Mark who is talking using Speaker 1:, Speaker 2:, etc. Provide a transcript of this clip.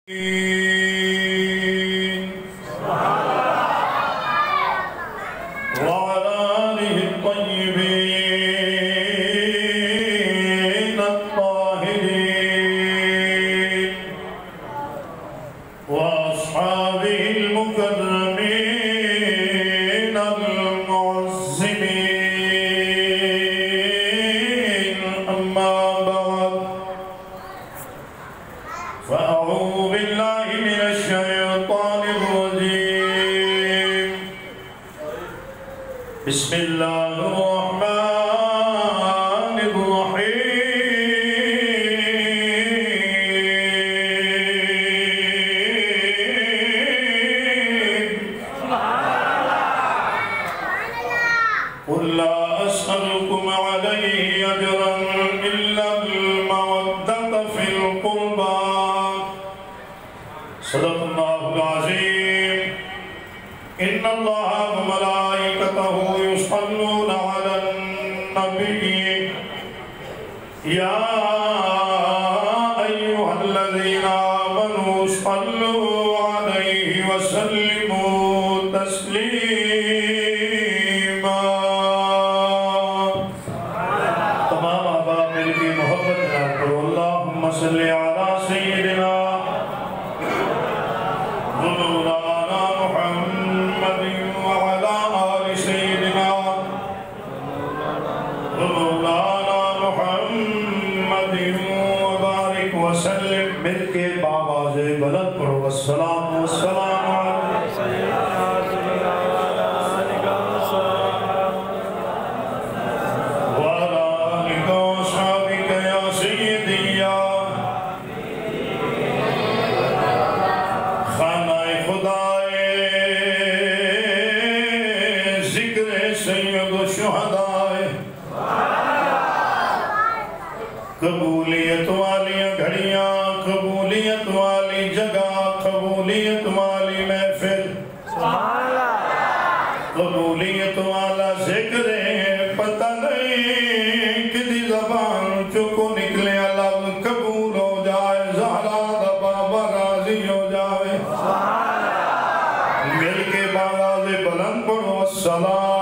Speaker 1: وعلى آله الطيبين الطاهرين وأصحابه المكرمين المعزمين أما بعد فأعوذ بالله من الشيطان الرجيم بسم الله الرحمن الرحيم قل لا أسألكم عليه أجرا إلا المودة في القربى صدق الله العظيم إن الله وملائكته يصلون على النبي يا أيها الذين آمنوا صلوا عليه وسلموا تسليما تمام آباء مل کی محبت کرو اللہم صلی علی سیدنا مولانا محمد وعلى آل سيدنا مولانا محمد وبارك وسلم مل کے بآواز بلند پڑھو والسلام والسلام علیہ سیدنا وعلى آلك وصحبك يا سيدي يا خانہ خدائے ذکر سید و شہدائے قبولیت والی گھڑیاں قبولیت والی جگہ قبولیت والی محفل قبولیت والا ذکر پتہ نہیں کدی زبان چکو نکلے لفظ قبول ہو جائے زہرا دا بابا راضی ہو جائے مل کے باواز بلند پڑھو السلام